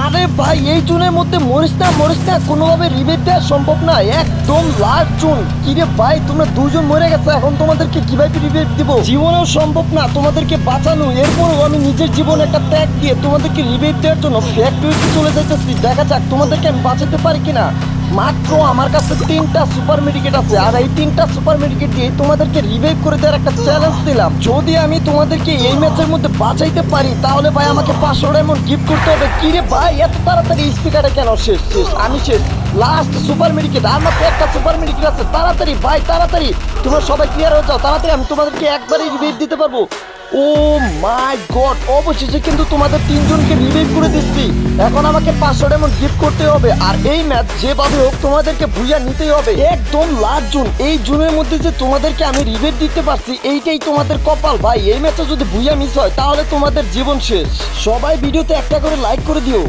আরে ভাই এই জুনের মধ্যে মরিস না কোনোভাবে রিভাইভ দেওয়া সম্ভব না, একদম লাস্ট জুন। কিরে ভাই তোমরা দুজন মরে গেছে, এখন তোমাদেরকে কিভাবে রিভাইভ দিব? জীবনেও সম্ভব না তোমাদেরকে বাঁচানো। এরপরও আমি নিজের জীবন একটা ত্যাগ দিয়ে তোমাদেরকে রিভাইভ দেওয়ার জন্য ফ্যাক্টরিতে চলে যাইতেছি। দেখা যাক তোমাদেরকে আমি বাঁচাতে পারি কিনা। মাত্র আমার কাছে 3টা সুপার মেডিকেট আছে, আর এই 3টা সুপার মেডিকেট দিয়ে তোমাদেরকে রিভাইভ করে দেওয়ার একটা চ্যালেঞ্জ দিলাম। যদি আমি তোমাদেরকে এই ম্যাচের মধ্যে বাঁচাইতে পারি তাহলে ভাই আমাকে 500 ডায়মন্ড গিফট করতে হবে। কিরে ভাই এত তাড়াতাড়ি স্পিকারে কেন? শেষ আমি শেষ। লাস্ট সুপার মেডিকেট, আর মাত্র একটা সুপার মেডিকেট আছে। তাড়াতাড়ি ভাই তাড়াতাড়ি, তোমরা সবাই ক্লিয়ার হয়ে যাও তাড়াতাড়ি, আমি তোমাদেরকে একবারই রিভাইভ দিতে পারবো। ও মাই গড, অবশেষে কিন্তু তোমাদের 3জনকে রিভাইভ করে দিচ্ছি। এখন আমাকে 500 ডায়মন্ড গিফট করতে হবে, আর এই ম্যাচ যেভাবে হোক তোমাদেরকে ভুইয়া নিতেই হবে। একদম লাস্ট জুন, এই জুনের মধ্যে যে তোমাদেরকে আমি রিভাইভ দিতে পারছি এইটাই তোমাদের কপাল ভাই। এই ম্যাচে যদি ভুইয়া মিস হয় তাহলে তোমাদের জীবন শেষ। সবাই ভিডিওতে একটা করে লাইক করে দিও।